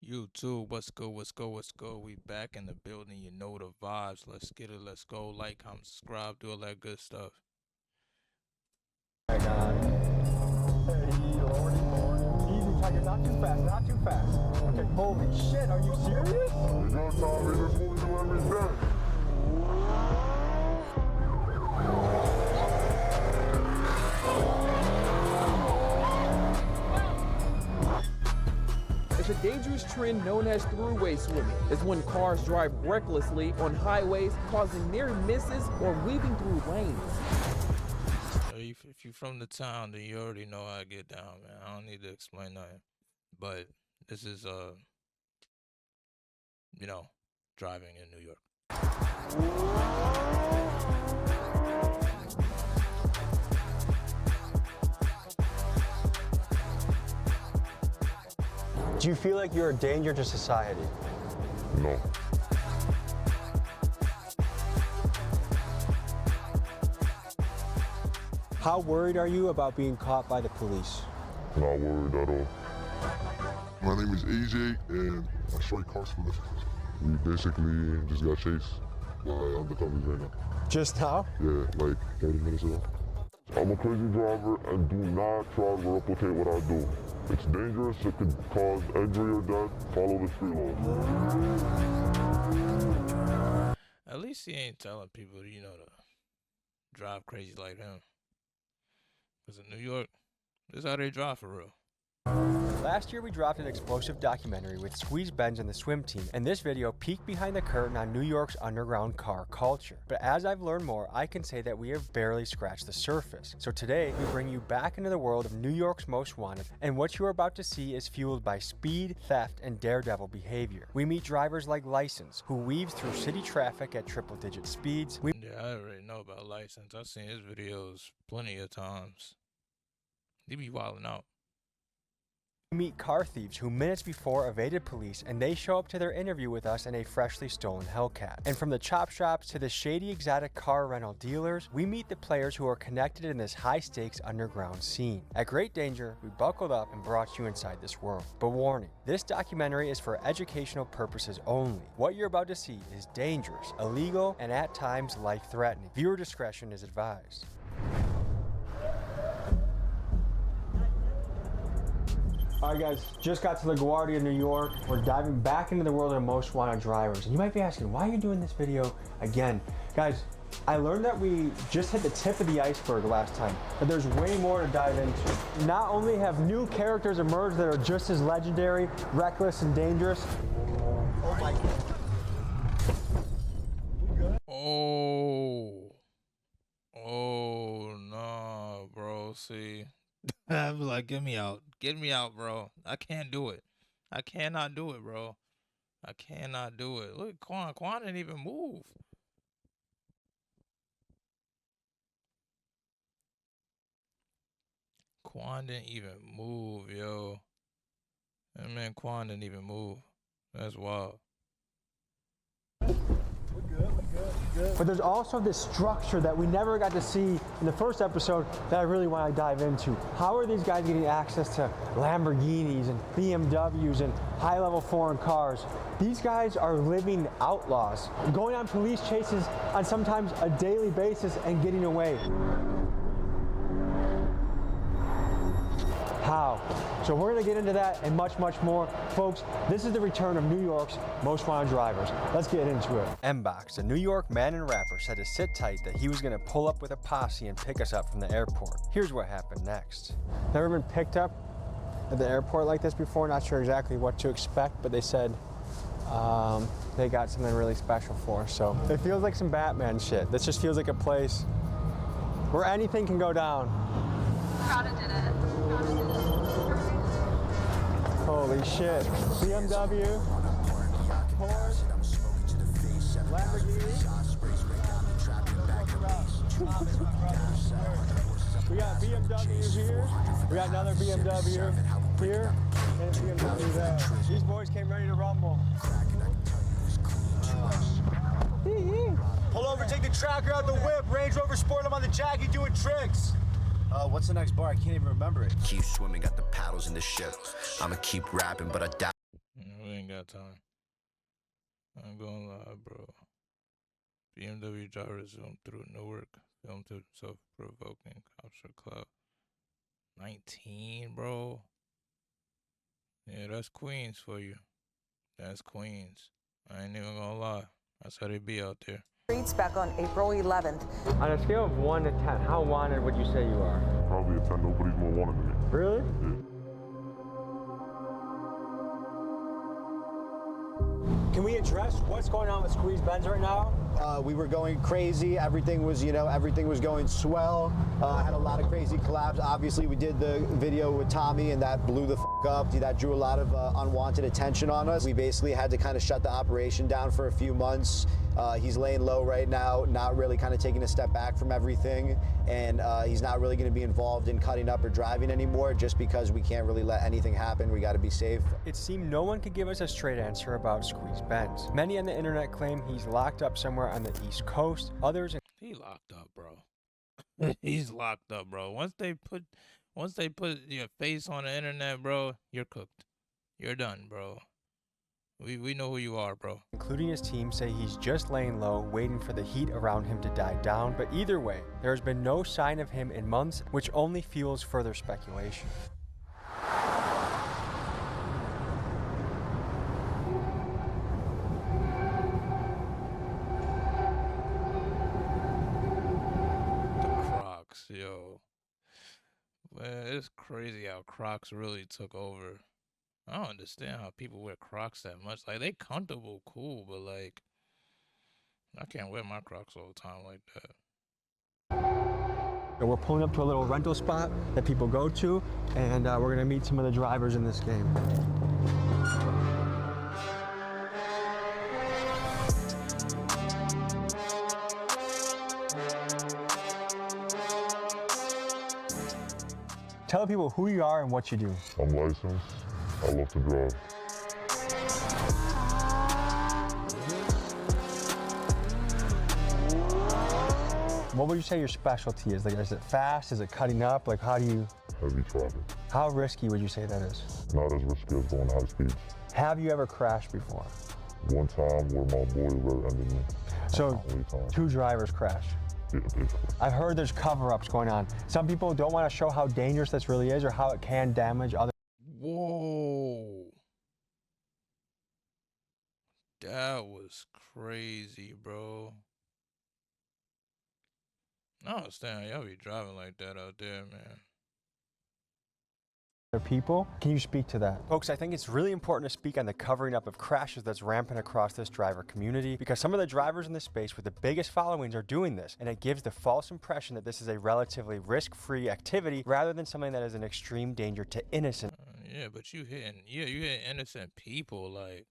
YouTube, what's good, what's good, what's good? We back in the building, you know the vibes. Let's get it, let's go. Like, comment, subscribe, do all that good stuff. Oh my God. Hey, Lordy. Easy, Tiger, not too fast, not too fast. Okay, holy shit, are you serious? You know, Tommy, that's what we do every day. It's a dangerous trend known as throughway swimming. It's when cars drive recklessly on highways, causing near misses or weaving through lanes. If you're from the town, then you already know how I get down, man. I don't need to explain nothing. But this is, driving in New York. Do you feel like you're a danger to society? No. How worried are you about being caught by the police? Not worried at all. My name is AJ, and I strike cars for this. We basically just got chased by undercovers right now. Just now? Yeah, like 30 minutes ago. I'm a crazy driver, and do not try to replicate what I do. It's dangerous, it could cause injury or death. Follow the street laws. At least he ain't telling people, to drive crazy like him. Because in New York, this is how they drive for real. Last year we dropped an explosive documentary with Squeeze Benz and the swim team, and this video peeked behind the curtain on New York's underground car culture. But as I've learned more, I can say that we have barely scratched the surface. So today, we bring you back into the world of New York's Most Wanted, and what you're about to see is fueled by speed, theft, and daredevil behavior. We meet drivers like License, who weaves through city traffic at triple-digit speeds. Yeah, I already know about License. I've seen his videos plenty of times. He be wilding out. We meet car thieves who minutes before evaded police, and they show up to their interview with us in a freshly stolen Hellcat. And from the chop shops to the shady exotic car rental dealers, we meet the players who are connected in this high-stakes underground scene. At great danger, we buckled up and brought you inside this world. But warning, this documentary is for educational purposes only. What you're about to see is dangerous, illegal, and at times life-threatening. Viewer discretion is advised. All right, guys, just got to LaGuardia, New York. We're diving back into the world of Most Wanted drivers. And you might be asking, why are you doing this video again? Guys, I learned that we just hit the tip of the iceberg last time, but there's way more to dive into. Not only have new characters emerged that are just as legendary, reckless, and dangerous. Oh my God. Oh, no, bro, see. I was like, get me out, bro. I can't do it. I cannot do it, bro. I cannot do it. Look, Quan didn't even move. Quan didn't even move, yo. That man Quan didn't even move. That's wild. But there's also this structure that we never got to see in the first episode that I really want to dive into. How are these guys getting access to Lamborghinis and BMWs and high-level foreign cars? These guys are living outlaws, going on police chases on sometimes a daily basis and getting away. How? So we're going to get into that and much, much more. Folks, this is the return of New York's Most Wanted drivers. Let's get into it. M-Box, a New York man and rapper, said to sit tight that he was going to pull up with a posse and pick us up from the airport. Here's what happened next. Never been picked up at the airport like this before. Not sure exactly what to expect, but they said they got something really special for us. So it feels like some Batman shit. This just feels like a place where anything can go down. Prada did it. Holy shit. BMW, Porsche, Lamborghini. We got BMW here. We got another BMW here. And a BMW there. These boys came ready to rumble. Pull over, take the tracker out the whip. Range Rover Sport, I'm on the jack, you doing tricks. What's the next bar? I can't even remember it. Keep swimming, got the paddles in the ship. I'ma keep rapping, but I doubt. We ain't got time. I'm gonna lie, bro. BMW driver zoomed through Newark, filmed himself provoking cops for clout. 19, bro. Yeah, that's Queens for you. That's Queens. I ain't even gonna lie. That's how they be out there. Streets back on April 11th. On a scale of 1 to 10, how wanted would you say you are? Probably a 10. Nobody's more wanted than me. Really? Yeah. Can we address what's going on with Squeeze Benz right now? We were going crazy. Everything was, everything was going swell. Had a lot of crazy collabs. Obviously, we did the video with Tommy, and that blew the up. That drew a lot of unwanted attention on us. We basically had to kind of shut the operation down for a few months. He's laying low right now, not really kind of taking a step back from everything, and he's not really going to be involved in cutting up or driving anymore, just because we can't really let anything happen. We got to be safe. It seemed no one could give us a straight answer about Squeeze Benz. Many on the internet claim he's locked up somewhere on the East Coast. Others, he locked up, bro. He's locked up, bro. Once they put your face on the internet, bro, you're cooked. You're done, bro. We know who you are, bro. Including his team, say he's just laying low, waiting for the heat around him to die down. But either way, there has been no sign of him in months, which only fuels further speculation. Yo, man, it's crazy how Crocs really took over. I don't understand how people wear Crocs that much. Like, they comfortable, cool, but like, I can't wear my Crocs all the time like that. We're pulling up to a little rental spot that people go to, and we're gonna meet some of the drivers in this game. Tell people who you are and what you do. I'm licensed. I love to drive. What would you say your specialty is? Like, is it fast? Is it cutting up? Like, how do you? Heavy traffic. How risky would you say that is? Not as risky as going high speeds. Have you ever crashed before? One time where my boy rear-ended me. So, 2 drivers crashed. Yeah, basically. I've heard there's cover-ups going on. Some people don't want to show how dangerous this really is or how it can damage other. Whoa. That was crazy, bro. I don't understand y'all be driving like that out there, man. People. Can you speak to that? Folks, I think it's really important to speak on the covering up of crashes that's rampant across this driver community, because some of the drivers in this space with the biggest followings are doing this, and it gives the false impression that this is a relatively risk-free activity rather than something that is an extreme danger to innocent. Yeah, but you hitting innocent people, like,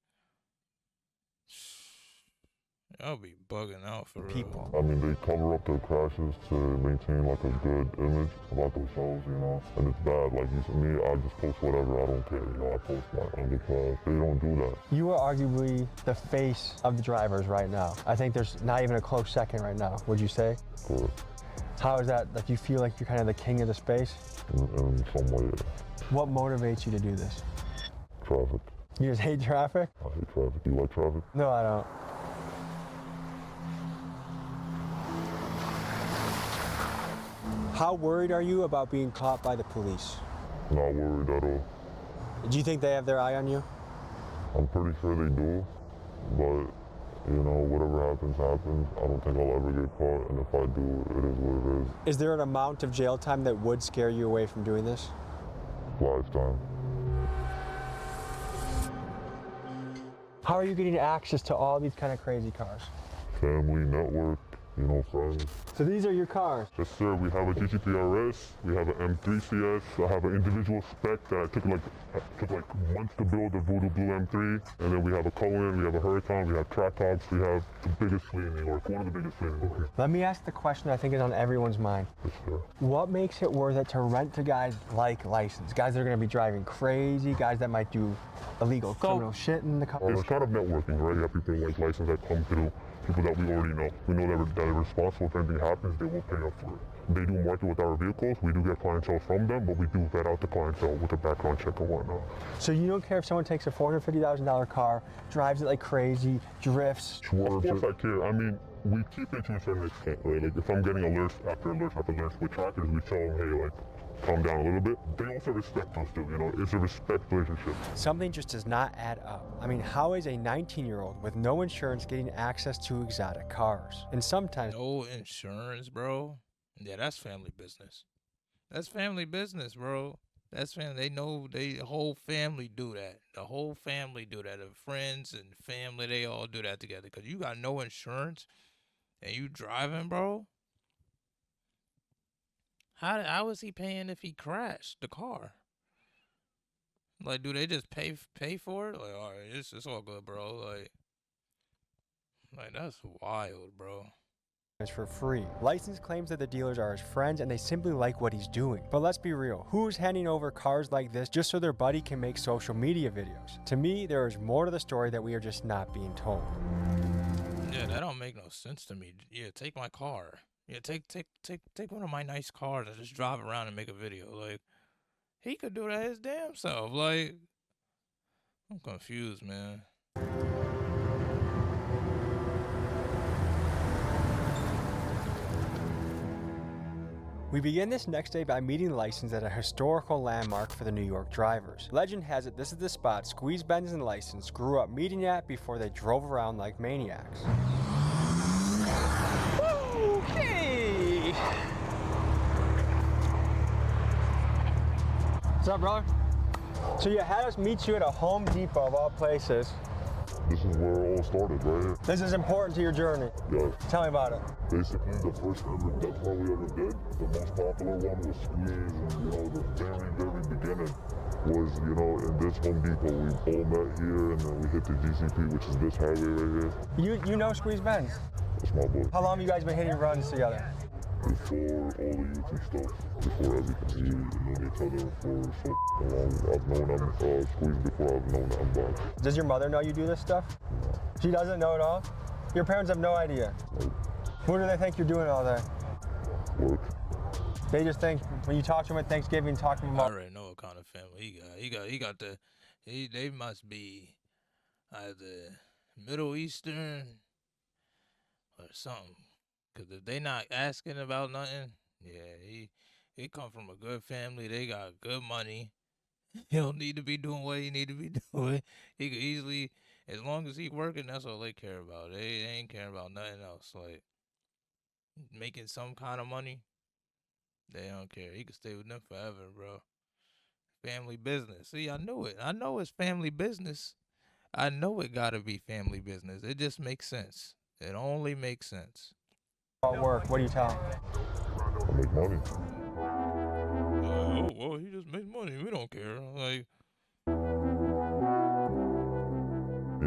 y'all be bugging out for people. I mean, they cover up their crashes to maintain like a good image about themselves, you know, and it's bad. Like, me, I just post whatever, I don't care, you know, I post my underclass. They don't do that. You are arguably the face of the drivers right now. I think there's not even a close second right now, would you say? Correct. How is that? Like, you feel like you're kind of the king of the space? In some way, yeah. What motivates you to do this? Traffic. You just hate traffic? I hate traffic. You like traffic? No, I don't. How worried are you about being caught by the police? Not worried at all. Do you think they have their eye on you? I'm pretty sure they do, but, you know, whatever happens, happens. I don't think I'll ever get caught, and if I do, it is what it is. Is there an amount of jail time that would scare you away from doing this? Lifetime. How are you getting access to all these kind of crazy cars? Family, network, you know, friends. So these are your cars? Yes, sir. We have a GTP RS. We have an M3 CS. I have an individual spec that took like months to build, the Voodoo Blue M3. And then we have a Cohen, we have a Huracan, we have track tops. We have the biggest fleet in New York, one of the biggest fleet in New York. Let me ask the question I think is on everyone's mind. Yes, sir. What makes it worth it to rent to guys like License? Guys that are going to be driving crazy, guys that might do illegal criminal shit in the car. It's kind of networking, right? You have people like License that come through, people that we already know. We know that they're responsible. If anything happens, they will pay up for it. they do market with our vehicles. We do get clientele from them, but we do vet out the clientele with a background check and whatnot. So you don't care if someone takes a $450,000 car, drives it like crazy, drifts? Of course I care. I mean, we keep it to a certain extent, right? Like if I'm getting alerts after alerts with trackers, we tell them, hey, like, calm down a little bit. They also respect us too, you know, it's a respect relationship. Something just does not add up. I mean, how is a 19-year-old with no insurance getting access to exotic cars? And sometimes... No insurance, bro? Yeah, that's family business. That's family business, bro. That's family. They know, they whole family do that. The whole family do that. The friends and family, they all do that together. Because you got no insurance and you driving, bro? How is he paying if he crashed the car? Like, do they just pay for it? Like, all right, it's all good, bro. Like that's wild, bro. For free. License claims that the dealers are his friends and they simply like what he's doing. But let's be real, who's handing over cars like this just so their buddy can make social media videos? To me, there is more to the story that we are just not being told. Yeah, that don't make no sense to me. Yeah, take my car. Yeah, take one of my nice cars and just drive around and make a video. Like, he could do that his damn self. Like, I'm confused, man. We begin this next day by meeting License at a historical landmark for the New York drivers. Legend has it this is the spot Squeeze Benz and License grew up meeting at before they drove around like maniacs. Hey! What's up, brother? So you had us meet you at a Home Depot of all places. This is where it all started, right here. This is important to your journey. Yes. Tell me about it. Basically, the first ever death row we ever did, the most popular one was Squeeze, and you know, the very beginning was, you know, in this Home Depot. We all met here, and then we hit the GCP, which is this highway right here. You know Squeeze Benz? That's my boy. How long have you guys been hitting runs together? Before all the YouTube stuff, before everything, we known each other for so long. I've known Squeeze before I've known Unbox. Does your mother know you do this stuff? No. She doesn't know at all? Your parents have no idea? Nope. What do they think you're doing all day? Work. They just think when you talk to them at Thanksgiving, talk to them I about... already know what kind of family he got. They must be either Middle Eastern or something. Cause if they not asking about nothing, yeah, he come from a good family. They got good money. He don't need to be doing what he need to be doing. He could easily, as long as he working, that's all they care about. They ain't caring about nothing else. Like making some kind of money, they don't care. He could stay with them forever, bro. Family business. See, I knew it. I know it's family business. I know it gotta be family business. It just makes sense. It only makes sense. work. What do you tell them? I make money. Oh, well, he just makes money. We don't care. Like,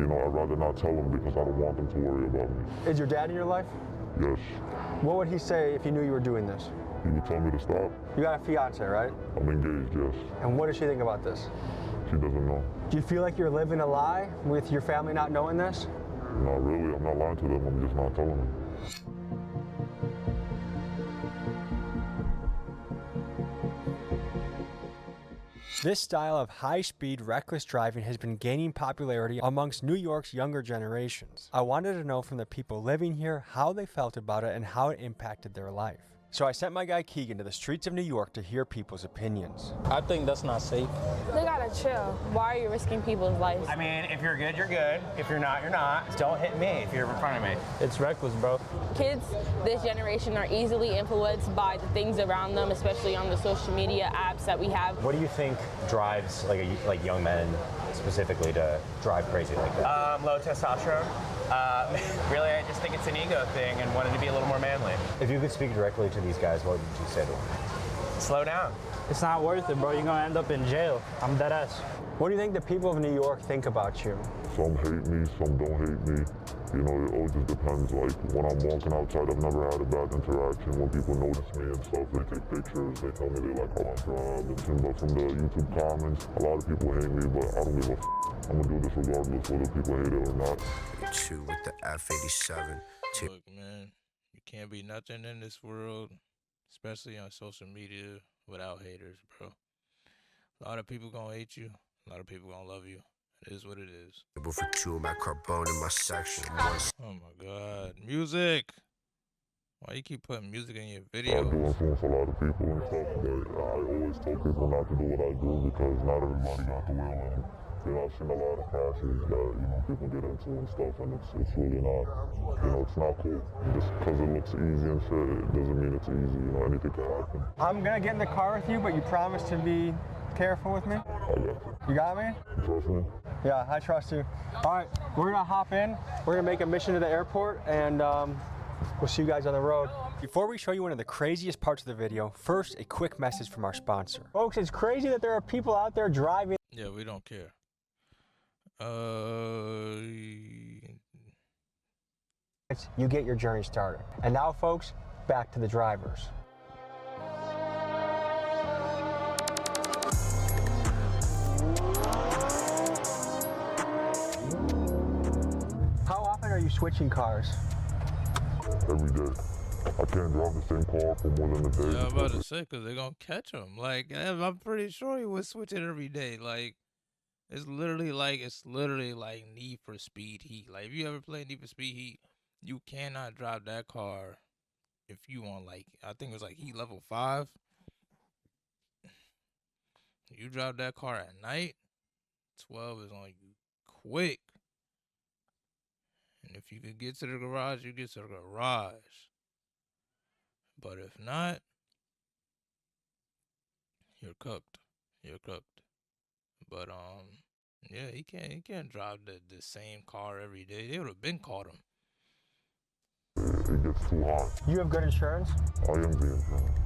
You know, I'd rather not tell them because I don't want them to worry about me. Is your dad in your life? Yes. What would he say if he knew you were doing this? He would tell me to stop. You got a fiance, right? I'm engaged, yes. And what does she think about this? She doesn't know. Do you feel like you're living a lie with your family not knowing this? Not really. I'm not lying to them. I'm just not telling them. This style of high-speed, reckless driving has been gaining popularity amongst New York's younger generations. I wanted to know from the people living here how they felt about it and how it impacted their life. So I sent my guy Keegan to the streets of New York to hear people's opinions. I think that's not safe. They gotta chill. Why are you risking people's lives? I mean, if you're good, you're good. If you're not, you're not. Don't hit me if you're in front of me. It's reckless, bro. Kids this generation are easily influenced by the things around them, especially on the social media apps that we have. What do you think drives like young men specifically to drive crazy like that? Low testosterone. Really, I just think it's an ego thing and wanting to be a little more manly. If you could speak directly to these guys, what would you say to them? Slow down. It's not worth it, bro. You're gonna end up in jail. I'm dead ass. What do you think the people of New York think about you? Some hate me, some don't hate me. You know, it all just depends. Like, when I'm walking outside, I've never had a bad interaction. When people notice me and stuff, they take pictures, they tell me they like how I drive. But from the YouTube comments, a lot of people hate me, but I don't give a f***. I'm gonna do this regardless whether people hate it or not. 2 with the F87. look, man, you can't be nothing in this world especially on social media without haters, bro. A lot of people gonna hate you. A lot of people gonna love you. It is what it is. For two of my carbone in my section. Oh my God, music! Why you keep putting music in your I videos? do influence a lot of people and stuff, but I always tell people not to do what I do because not everybody got the will, and I've seen a lot of passions that people get into and stuff, and it's really not, it's not cool. Just because it looks easy and shit, it doesn't mean it's easy. Anything can happen. I'm gonna get in the car with you, but you promise to be careful with me? I got you. You got me? You trust me? Yeah, I trust you. All right, we're gonna hop in. We're gonna make a mission to the airport, and we'll see you guys on the road. Before we show you one of the craziest parts of the video, first a quick message from our sponsor. Folks, it's crazy that there are people out there driving. Yeah, we don't care. You get your journey started. And now, folks, back to the drivers. How often are you switching cars? Every day. I can't drive the same car for more than a day. Yeah, I'm about to say, because they're going to catch him. Like, I'm pretty sure he would switch it every day. Like, it's literally like Need for Speed Heat. Like, if you ever play Need for Speed Heat, you cannot drive that car if you want, like, I think it was like Heat level 5. You drive that car at night, 12 is on you quick. And if you could get to the garage, you get to the garage. But if not, you're cooked. You're cooked. But yeah, he can't drive the same car every day. They would have been caught him. It gets too hot. You have good insurance? I am the insurance.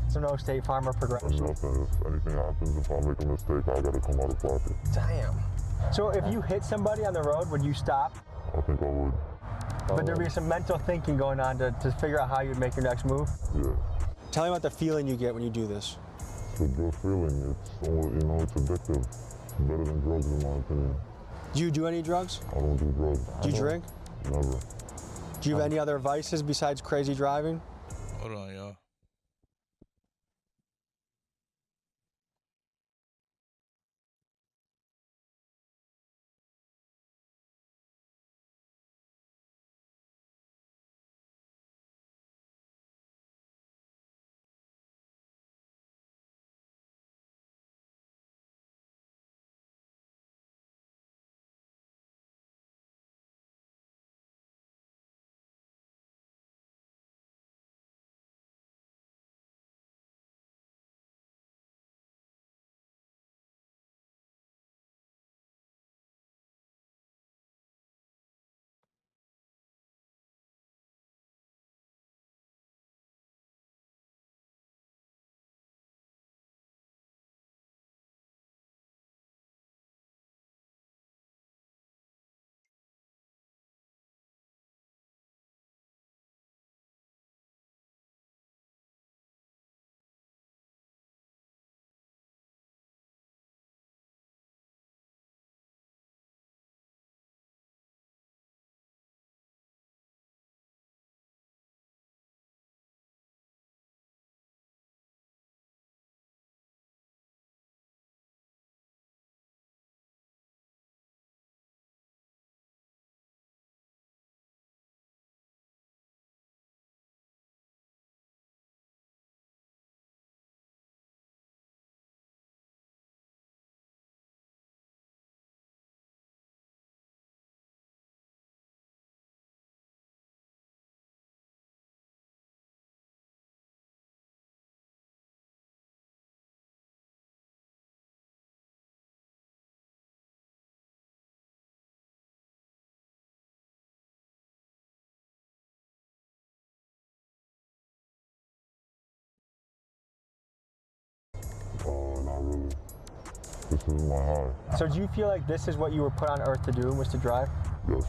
So no State Farm or Progressive? Nothing. If anything happens, if I make a mistake, I gotta come out of pocket. Damn. So if you hit somebody on the road, would you stop? I think I would. But there'd be some mental thinking going on to figure out how you'd make your next move? Yeah. Tell me about the feeling you get when you do this. It's a good feeling. It's it's addictive. It's better than drugs in my opinion. Do you do any drugs? I don't do drugs. Do you drink? Never. Do you have any other vices besides crazy driving? Hold on, y'all. Not really. This is my high. So do you feel like this is what you were put on earth to do, was to drive? Yes.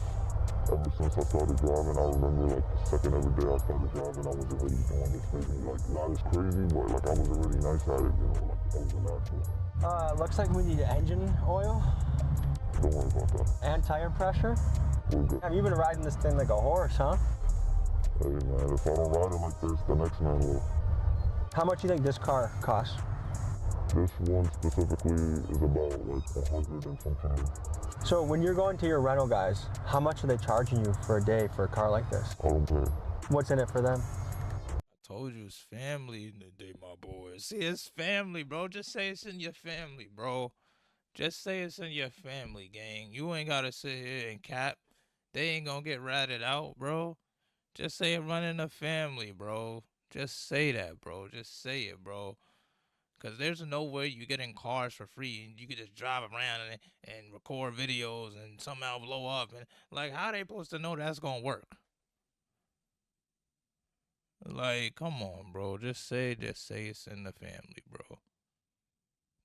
Ever since I started driving, I remember like the second every day I started driving, I was already doing this thing. Like not as crazy, but like I was already nice at it, like I was a natural. Looks like we need engine oil. Don't worry about that. And tire pressure. We're good. You've been riding this thing like a horse, huh? Hey man, if I don't ride it like this, the next man will. How much do you think this car costs? This one specifically is about like 100 and some change. So when you're going to your rental guys, how much are they charging you for a day for a car like this? I don't care. What's in it for them? I told you it's family in the day, my boy. See, it's family, bro. Just say it's in your family, bro. Just say it's in your family, gang. You ain't gotta sit here and cap. They ain't gonna get ratted out, bro. Just say it running a family, bro. Just say that, bro. Just say it, bro. Because there's no way you get in cars for free and you can just drive around and record videos and somehow blow up. And like, how they supposed to know that's going to work? Like, come on, bro. Just say it's in the family, bro.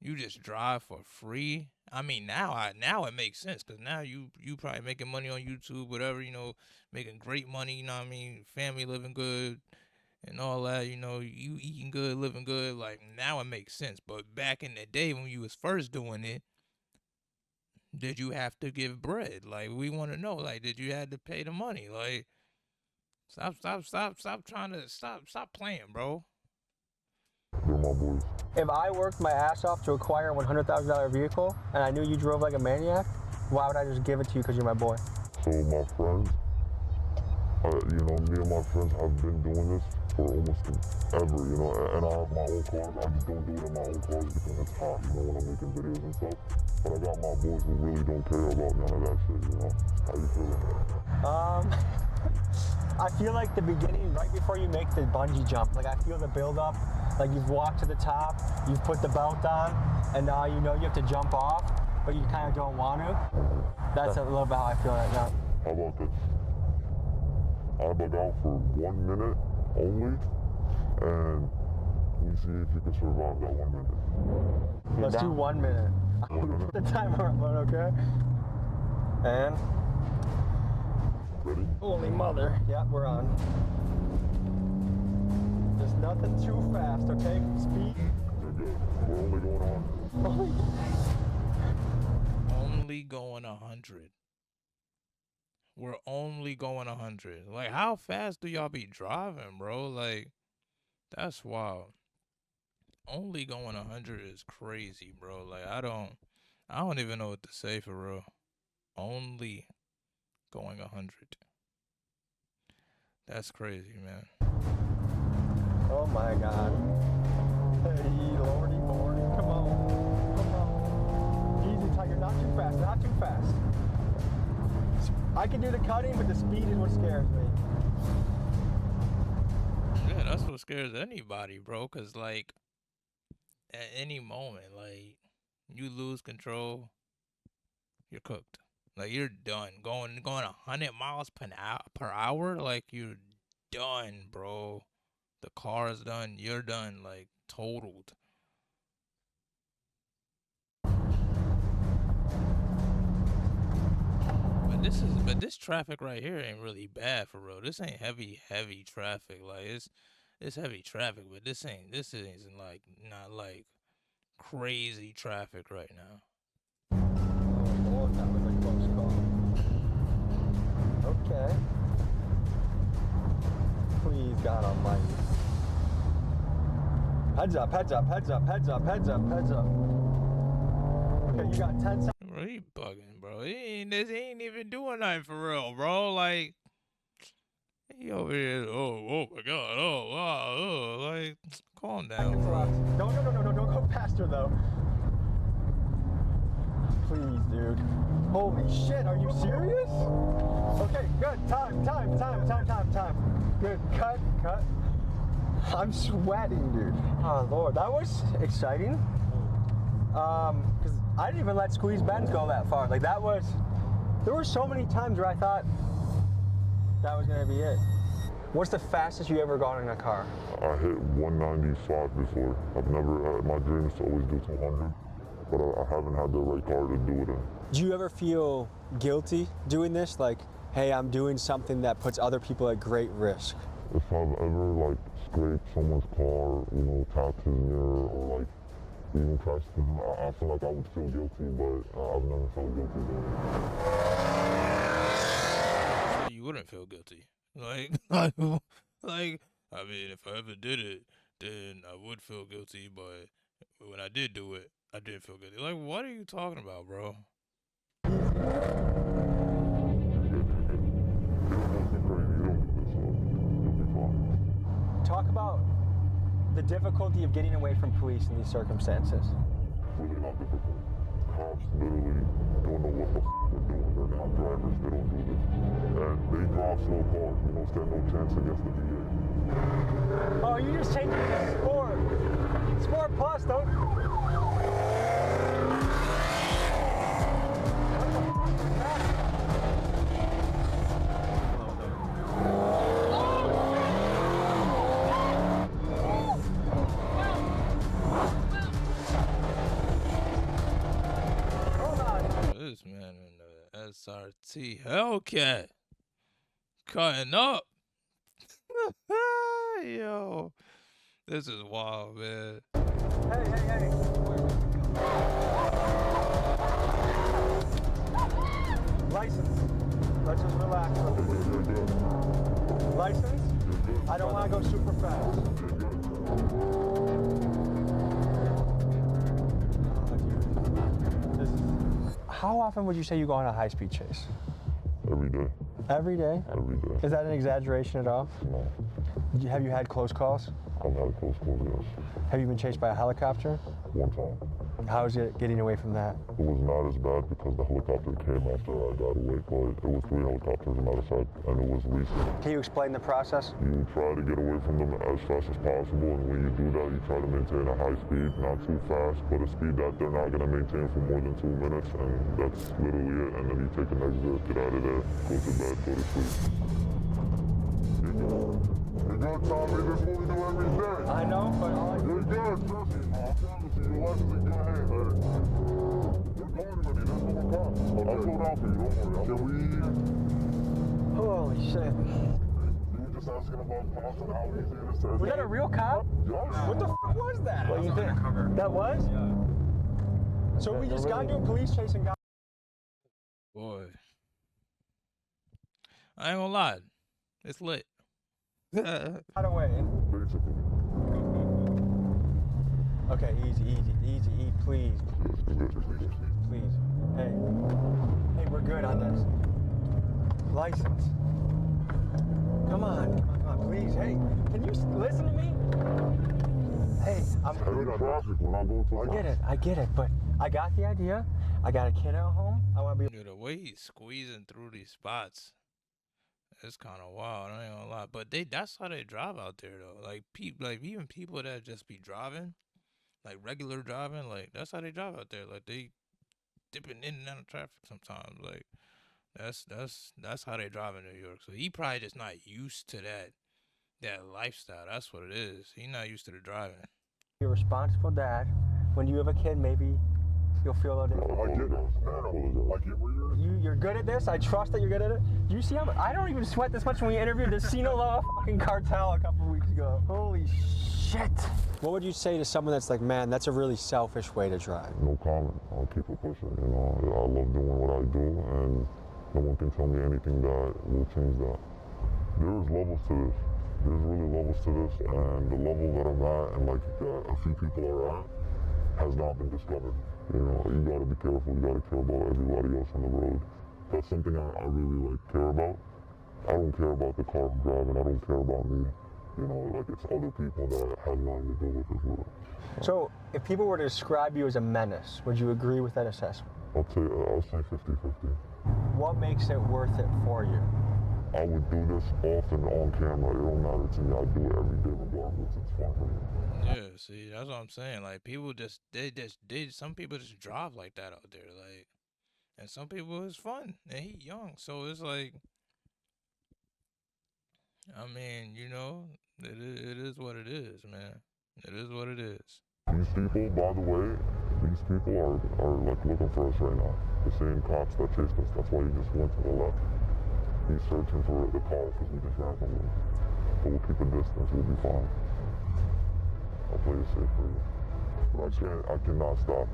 You just drive for free. I mean, now it makes sense because now you probably making money on YouTube, whatever, you know, making great money, you know what I mean? Family living good and all that, you know, you eating good, living good. Like, now it makes sense. But back in the day when you was first doing it, did you have to give bread? Like, we want to know, like, did you have to pay the money? Like, stop playing, bro. They're my boys. If I worked my ass off to acquire a $100,000 vehicle and I knew you drove like a maniac, why would I just give it to you because you're my boy? So my friends, you know, me and my friends have been doing this for almost ever, you know, and I have my own cars. I just don't do it in my own cars because it's hot, you know, when I'm making videos and stuff. But I got my boys who really don't care about none of that shit, you know. How you feeling? I feel like the beginning, right before you make the bungee jump, like I feel the build up, like you've walked to the top, you've put the belt on, and now you know you have to jump off, but you kind of don't want to. That's a little bit how I feel right now. How about this? I bug out for 1 minute only, and we see if you can survive that 1 minute. Let's do 1 minute. 1 minute. The timer up, okay? And Ready? holy mother. Yeah, we're on. There's nothing too fast, okay? Speed. You're good. We're only going on. Only going 100. We're only going 100. Like, how fast do y'all be driving, bro? Like, that's wild. Only going 100 is crazy, bro. Like, I don't even know what to say for real. Only going 100. That's crazy, man. Oh my God. Hey, lordy, come on. Come on. Easy, Tiger, not too fast, not too fast. I can do the cutting, but the speed is what scares me. Yeah, that's what scares anybody, bro. Cause like, at any moment, like, you lose control, you're cooked. Like, you're done. Going 100 miles per hour, like, you're done, bro. The car's done. You're done. Like, totaled. But this traffic right here ain't really bad for real. This ain't heavy traffic. Like, it's heavy traffic, but this isn't like, not like crazy traffic right now. Oh Lord, that was a close call. Okay. Please, God Almighty. Heads up, heads up, heads up, heads up, heads up, heads up. Okay, you got 10 seconds. Bro, he bugging, bro. He ain't even doing nothing for real, bro. Like, he over here, oh my God, oh, wow, oh, like, calm down, bro. No, don't go faster though. Please, dude. Holy shit, are you serious? Okay, good, time. Good, cut. I'm sweating, dude. Oh, Lord, that was exciting. Because I didn't even let Squeeze Benz go that far. Like, there were so many times where I thought that was gonna be it. What's the fastest you ever gone in a car? I hit 195 before. I've never, my dream is to always do 200, but I haven't had the right car to do it in. Do you ever feel guilty doing this? Like, hey, I'm doing something that puts other people at great risk. If I've ever like scraped someone's car, you know, tapped his mirror, or like even crashed him, I feel like I would feel guilty, but I've never felt guilty doing it. You wouldn't feel guilty. Like, I mean, if I ever did it, then I would feel guilty. But when I did do it, I did feel guilty. Like, what are you talking about, bro? Talk about the difficulty of getting away from police in these circumstances. Really not difficult. Cops literally don't know what the they're doing. They're not drivers. They don't do this. And they drive so hard. You don't stand no chance against the DA. Oh, you just changed it to sport. Sport plus, don't. This man in the SRT Hellcat cutting up. Yo, this is wild, man. Hey. License. Let's just relax. License? I don't want to go super fast. How often would you say you go on a high-speed chase? Every day. Every day? Every day. Is that an exaggeration at all? No. Have you had close calls? I've had close calls, yes. Have you been chased by a helicopter? One time. How is it getting away from that? It was not as bad because the helicopter came after I got away, but it was 3 helicopters on either side, and it was recent. Can you explain the process? You try to get away from them as fast as possible, and when you do that, you try to maintain a high speed, not too fast, but a speed that they're not going to maintain for more than 2 minutes, and that's literally it. And then you take the exit, get out of there, go to bed, go to sleep. You're good, Tommy. This is what we do every day. I know, but you're good. Trust me. I promise you, your life is in good hands. You're going to me. That's what we're from. I'll slow down for you. Don't worry. Can we? Holy shit. You were just asking about cops and how easy it is to. Was that a real cop? Yes. What the fuck was that? What you think? That was? Yeah. So we just got into a police chase and got. Boy, I ain't gonna lie, it's lit. Got away. Okay, easy, please. Please. Hey, we're good on this. License. Come on, please. Hey, can you listen to me? Hey, I get it, but I got the idea. I got a kid at home. I want to be. Dude, the way he's squeezing through these spots, it's kind of wild. I ain't gonna lie, but that's how they drive out there though. Like even people that just be driving, like regular driving, like that's how they drive out there. Like they dipping in and out of traffic sometimes. Like that's how they drive in New York. So he probably just not used to that lifestyle. That's what it is. He not used to the driving. You're a responsible dad. When you have a kid, maybe you'll feel a little different. I get it. I get where You're good at this. I trust that you're good at it. Do you see how I don't even sweat this much when we interviewed the Sinaloa fucking cartel a couple weeks ago. Holy shit. What would you say to someone that's like, man, that's a really selfish way to drive? No comment. I'll keep it pushing. You know, I love doing what I do, and no one can tell me anything that will change that. There's levels to this. There's really levels to this, and the level that I'm at, and like a few people are at, has not been discovered. You know, you gotta be careful. You gotta care about everybody else on the road. That's something I really care about. I don't care about the car I'm driving. I don't care about me. You know, like it's other people that have nothing to do with as well. So, if people were to describe you as a menace, would you agree with that assessment? I'll say 50-50. What makes it worth it for you? I would do this often on camera. It don't matter to me. I do it every day regardless. It's fun for me. Yeah, see, that's what I'm saying. Like people some people just drive like that out there, like, and some people it's fun, and he young, so it's like, I mean, you know, it is what it is, man. It is what it is. These people, by the way, are like looking for us right now. The same cops that chased us. That's why he just went to the left. He's searching for the car because we just ran from him. But we'll keep a distance. We'll be fine. I'll play it safe for you. But I cannot stop.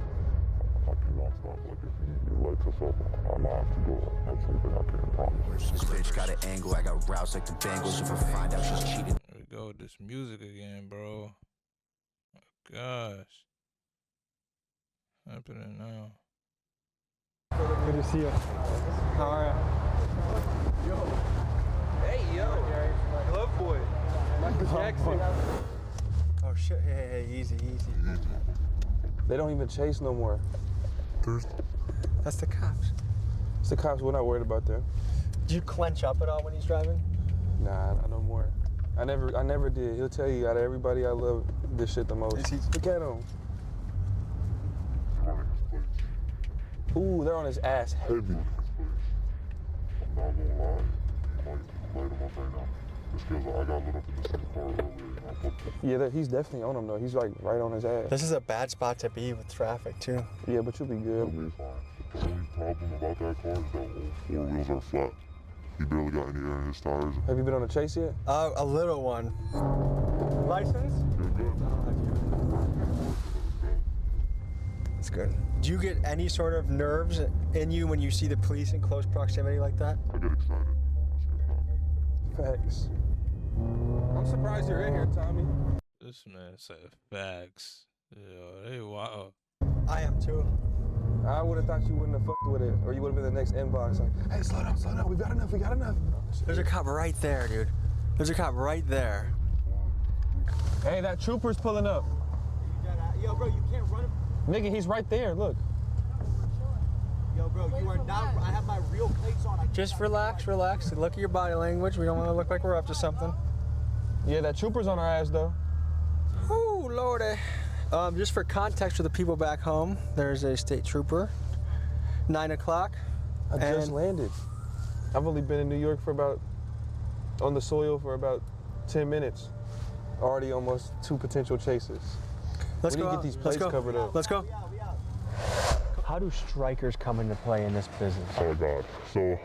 I cannot stop. Like if he lights us up, I might have to go. That's something I can't promise. This bitch got an angle. I got roused like the Bengals. If I find out she's cheating. There we go with this music again, bro. gosh. Happening now. Good to see you. How are you? Hey, yo. Glove boy. Michael Jackson. Oh shit! Hey, easy. They don't even chase no more. That's the cops. It's the cops. We're not worried about them. Do you clench up at all when he's driving? Nah, not no more. I never did. He'll tell you out of everybody, I love this shit the most. Look at him. Ooh, they're on his ass heavy. I'm not gonna lie. I might light him up right now. Just because I got lit up in the second car earlier. Yeah, he's definitely on him though. He's like right on his ass. This is a bad spot to be with traffic too. Yeah, but you'll be good. It'll be fine. The only problem about that car is that all four wheels are flat. He barely got any air in his tires. Have you been on a chase yet? A little one. License? You're good. That's good. Do you get any sort of nerves in you when you see the police in close proximity like that? I get excited. Facts. I'm surprised you're in here, Tommy. This man said facts. Yo, they wild. I am too. I would have thought you wouldn't have fucked with it, or you would have been the next inbox like, hey, slow down, we got enough. There's a cop right there, dude. There's a cop right there. Hey, that trooper's pulling up. Yo, bro, you can't run him. Nigga, he's right there, look. Yo, bro, you are not. I have my real plates on. Just relax. Look at your body language. We don't want to look like we're up to something. Yeah, that trooper's on our ass though. Oh, lordy. Just for context for the people back home, there's a state trooper. 9 o'clock. I just landed. I've only been in New York on the soil for about 10 minutes. Already almost 2 potential chases. Let's we go need to out. get these plates covered up. Let's go. How do strikers come into play in this business? Oh God. So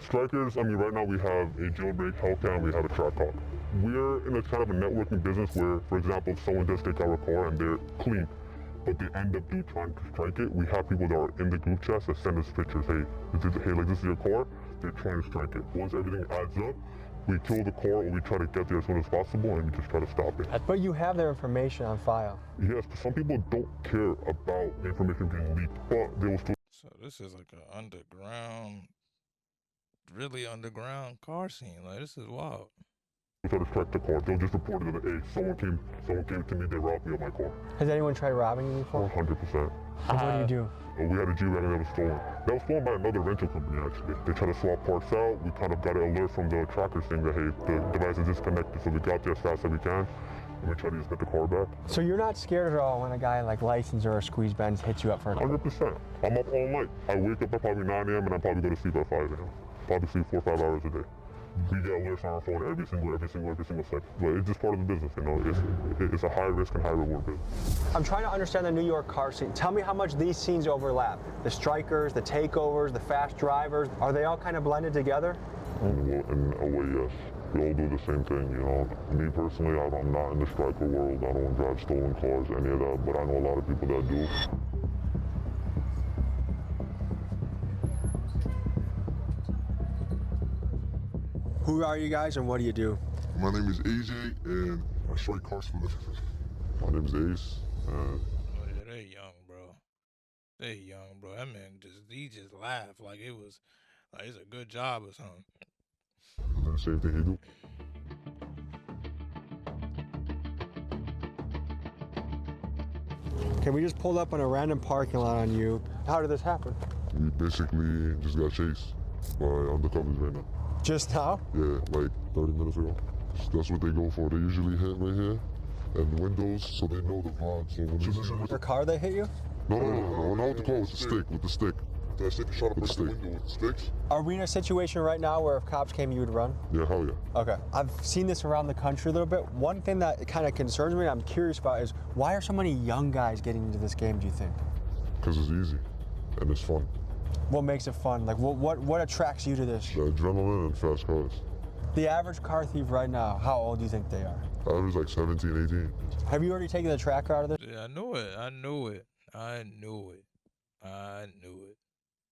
strikers, I mean, right now we have a jailbreak Hellcat and we have a track hawk. We're in a kind of a networking business where, for example, if someone does take our car and they're clean, but they end up trying to strike it, we have people that are in the group chats that send us pictures. Hey, this is your car. They're trying to strike it. Once everything adds up, we kill the car or we try to get there as soon as possible and we just try to stop it. But you have their information on file. Yes, but some people don't care about the information being leaked, but they will still. So this is like an underground, really underground car scene. Like, this is wild. Try to strike the car. They'll just report it to the, hey, someone came to me, they robbed me of my car. Has anyone tried robbing you before? 100%. And what do you do? We had a G-Wagon that was stolen. That was stolen by another rental company, actually. They tried to swap parts out. We kind of got an alert from the tracker saying that, hey, the device is disconnected, so we got there as fast as we can. And we tried to just get the car back. So you're not scared at all when a guy like License or a Squeeze Benz hits you up for a 100%. I'm up all night. I wake up at probably 9 a.m. and I probably go to sleep at 5 a.m. Probably sleep 4 or 5 hours a day. We get alerts on our phone every single second. But it's just part of the business, you know. It's a high risk and high reward business. I'm trying to understand the New York car scene. Tell me how much these scenes overlap. The strikers, the takeovers, the fast drivers, are they all kind of blended together? In a way, yes. We all do the same thing, you know. Me personally, I'm not in the striker world. I don't drive stolen cars, any of that, but I know a lot of people that do. Who are you guys and what do you do? My name is AJ and I strike cars for the. My name is Ace. Oh yeah, they young, bro. They young, bro. That man he just laughed like it was like it's a good job or something. The same thing he do. Okay, we just pulled up on a random parking lot on you. How did this happen? We basically just got chased by undercovers right now. Just now? Yeah, like 30 minutes ago. That's what they go for. They usually hit right here and the windows, so they know the vibe. So when they see With the car they hit you? No, not with the car, with the stick, with the stick. That stick shot up with the window with the sticks. Are we in a situation right now where if cops came, you would run? Yeah, hell yeah. Okay. I've seen this around the country a little bit. One thing that kind of concerns me, I'm curious about, is why are so many young guys getting into this game, do you think? Because it's easy and it's fun. What makes it fun? Like, what attracts you to this? The adrenaline and fast cars. The average car thief right now, how old do you think they are? Average like 17, 18. Have you already taken the tracker out of this? Yeah, I knew it.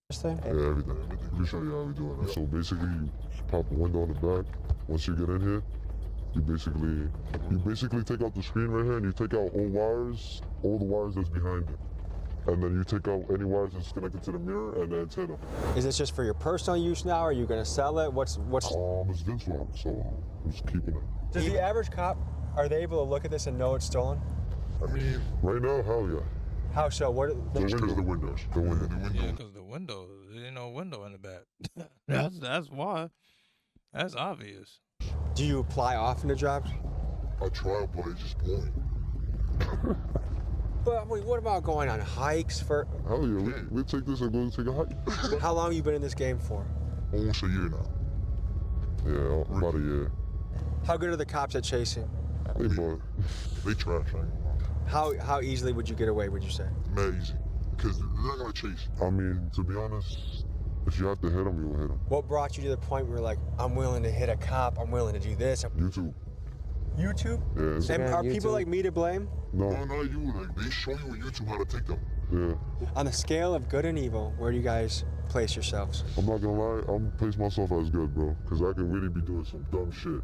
This thing? Yeah, everything. Let me show you how we do it. So basically, you pop a window on the back. Once you get in here, You basically take out the screen right here and you take out all the wires that's behind it. And then you take out any wires that's connected to the mirror and the antenna. Is this just for your personal use now? Or are you gonna sell it? What's? It's Vince one, so I'm just keeping it. Does the average cop, are they able to look at this and know it's stolen? I mean, right now, hell yeah. How so? What? The windows. Yeah, because the window, there ain't no window in the back. That's why. That's obvious. Do you apply often to jobs? I try, but it's just boring. But wait, what about going on hikes for? Hell yeah, we take this and go take a hike. How long have you been in this game for? Almost a year now. Yeah, about a year. How good are the cops at chasing? They trash. How easily would you get away, would you say? Mad easy. Because they're not going to chase. I mean, to be honest, if you have to hit them, you will hit them. What brought you to the point where you're like, I'm willing to hit a cop, I'm willing to do this? YouTube. YouTube? Yeah. And are people like me to blame? No, not you. Like, they show you on YouTube how to take them. Yeah. On the scale of good and evil, where do you guys place yourselves? I'm not gonna lie, I'm gonna place myself as good, bro. Because I can really be doing some dumb shit.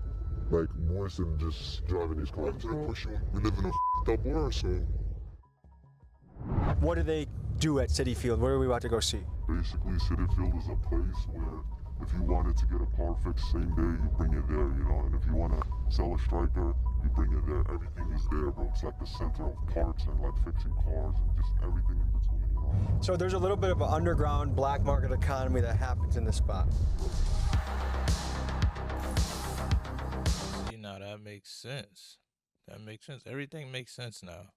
Like, worse than just driving these cars. We live in a f***ed up world, so. What do they do at City Field? What are we about to go see? Basically, City Field is a place where if you wanted to get a car fixed same day, you bring it there, you know? And if you want to sell a striker, you bring it there. Everything is there, bro. It's like the center of parts and like fixing cars and just everything in between, you know? So there's a little bit of an underground black market economy that happens in this spot. See, now that makes sense. That makes sense. Everything makes sense now.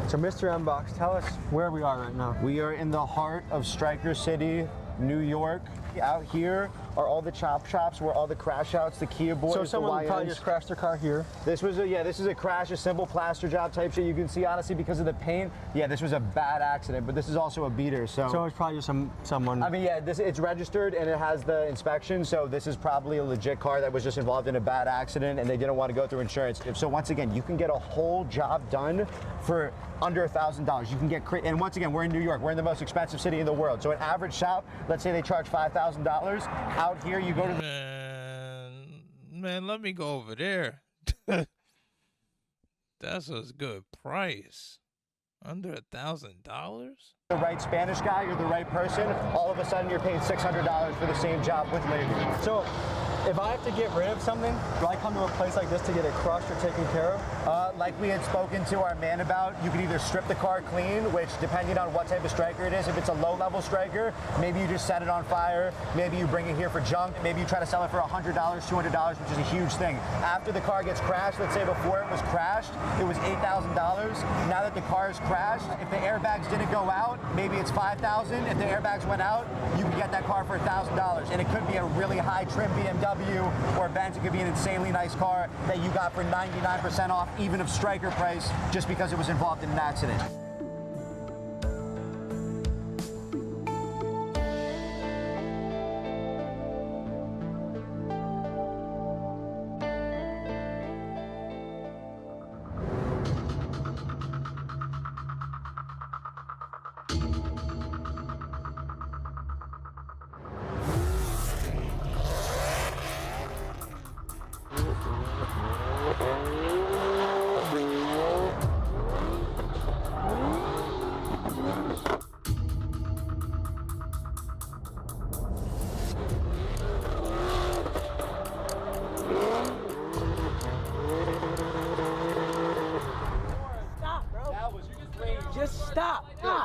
So Mr. M-Box, tell us where we are right now. We are in the heart of Stryker City, New York. Out here are all the chop shops where all the crash outs, the Kia boys, so someone the probably just crashed their car here. This was a crash, a simple plaster job type shit. You can see honestly because of the paint. Yeah, this was a bad accident, but this is also a beater. So it's probably just someone. I mean, yeah, it's registered and it has the inspection. So this is probably a legit car that was just involved in a bad accident and they didn't want to go through insurance. So once again, you can get a whole job done for under $1,000. You can get, and once again, we're in New York. We're in the most expensive city in the world. So an average shop, let's say they charge $5,000. Out here, you go to Man, let me go over there. That's a good price. Under $1,000? The right Spanish guy, you're the right person. All of a sudden, you're paying $600 for the same job with labor. So, if I have to get rid of something, do I come to a place like this to get it crushed or taken care of? Like we had spoken to our man about, you can either strip the car clean, which depending on what type of striker it is, if it's a low-level striker, maybe you just set it on fire, maybe you bring it here for junk, maybe you try to sell it for $100, $200, which is a huge thing. After the car gets crashed, let's say before it was crashed, it was $8,000. Now that the car is crashed, if the airbags didn't go out, maybe it's $5,000. If the airbags went out, you can get that car for $1,000. And it could be a really high trim BMW or Benz. It could be an insanely nice car that you got for 99% off, even of striker price, just because it was involved in an accident.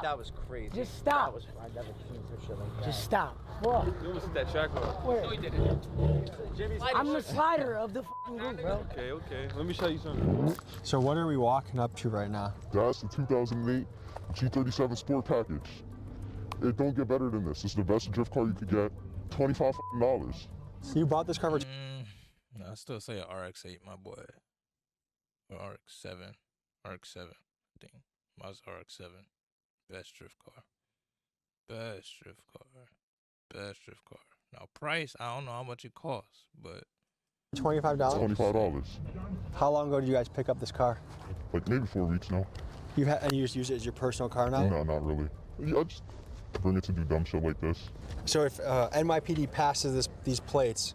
That was crazy. Just stop. I never seen some shit like that. Just stop. What? You almost hit that track car. Where? No, he didn't. I'm the slider of the group, bro. Okay. Let me show you something. So what are we walking up to right now? That's the 2008 G37 Sport Package. It don't get better than this. This is the best drift car you could get. $25. So you bought this car for... I still say an RX-8, my boy. Or RX-7. RX-7, I think. Mine's RX-7. Best drift car. Best drift car. Best drift car. Now, price, I don't know how much it costs, but... $25? $25. How long ago did you guys pick up this car? Like maybe 4 weeks now. And you just use it as your personal car now? No, not really. Yeah, to bring it to do dumb shit like this. So if NYPD passes these plates,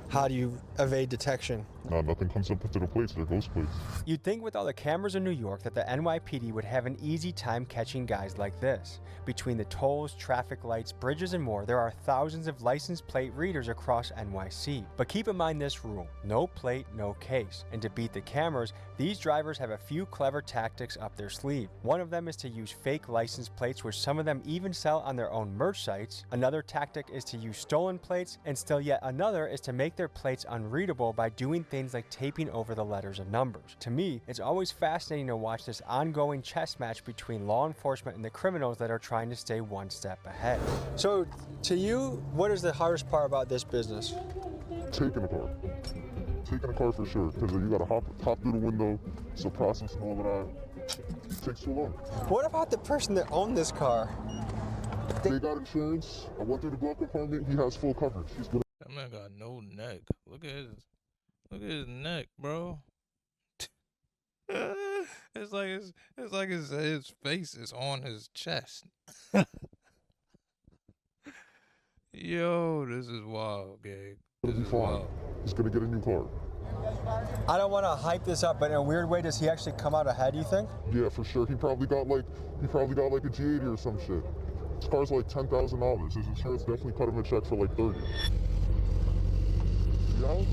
how do you evade detection? No, nothing comes up to the plates. They're ghost plates. You'd think with all the cameras in New York that the NYPD would have an easy time catching guys like this. Between the tolls, traffic lights, bridges, and more, there are thousands of license plate readers across NYC. But keep in mind this rule: no plate, no case. And to beat the cameras, these drivers have a few clever tactics up their sleeve. One of them is to use fake license plates, which some of them even sell on their own merch sites. Another tactic is to use stolen plates, and still yet another is to make their plates unreadable by doing things like taping over the letters and numbers. To me, it's always fascinating to watch this ongoing chess match between law enforcement and the criminals that are trying to stay one step ahead. So, to you, what is the hardest part about this business? Taking a car. Taking a car for sure, because you gotta hop through the window, so processing all of that takes too long. What about the person that owned this car? They got insurance. I went through the glove compartment. He has full coverage. He's good. That man got no neck. Look at his neck, bro. It's like his face is on his chest. Yo, this is wild, gang. This is wild. He's gonna get a new car. I don't want to hype this up, but in a weird way, does he actually come out ahead, you think? Yeah, for sure. He probably got like a G80 or some shit. His car's like $10,000. His insurance definitely cut him a check for like 30. Yeah?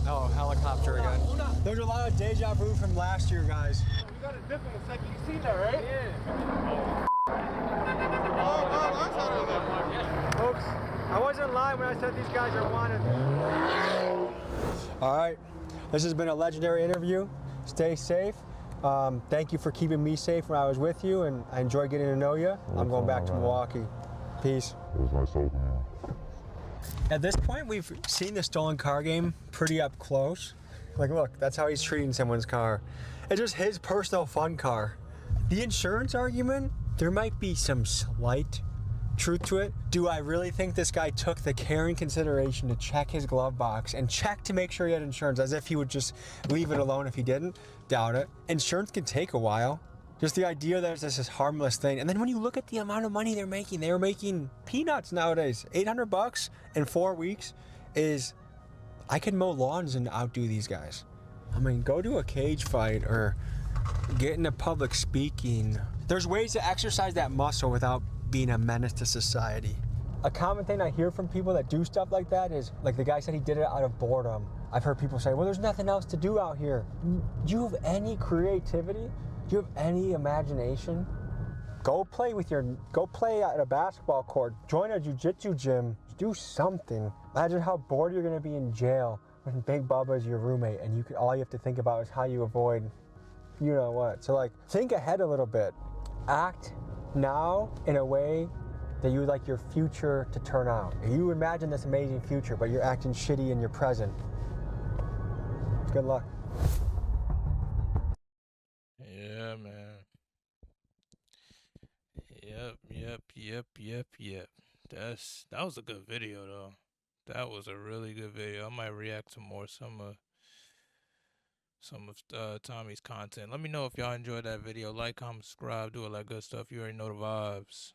Oh, helicopter again. There's a lot of deja vu from last year, guys. We got a dip in a second. You seen that, right? Yeah. Folks, I wasn't lying when I said these guys are wanted. All right, this has been a legendary interview. Stay safe. Thank you for keeping me safe when I was with you, and I enjoyed getting to know you. I'm going back to Milwaukee. Peace. It was nice talking to you. At this point, we've seen the stolen car game pretty up close. Like, look, that's how he's treating someone's car. It's just his personal fun car. The insurance argument, there might be some slight truth to it. Do I really think this guy took the care and consideration to check his glove box and check to make sure he had insurance, as if he would just leave it alone if he didn't? Doubt it. Insurance can take a while. Just the idea that it's this harmless thing. And then when you look at the amount of money they're making peanuts nowadays. $800 in 4 weeks is, I could mow lawns and outdo these guys. I mean, go to a cage fight or get into public speaking. There's ways to exercise that muscle without being a menace to society. A common thing I hear from people that do stuff like that is, like the guy said he did it out of boredom. I've heard people say, well, there's nothing else to do out here. Do you have any creativity? Do you have any imagination? Go play at a basketball court. Join a jiu-jitsu gym. Do something. Imagine how bored you're gonna be in jail when Big Bubba is your roommate and all you have to think about is how you avoid you know what. So like, think ahead a little bit. Act now in a way that you would like your future to turn out. You imagine this amazing future, but you're acting shitty in your present. Good luck. Yeah, man. Yep. That was a good video though. That was a really good video. I might react to some of Tommy's content. Let me know if y'all enjoyed that video. Like, comment, subscribe, do all that good stuff. You already know the vibes.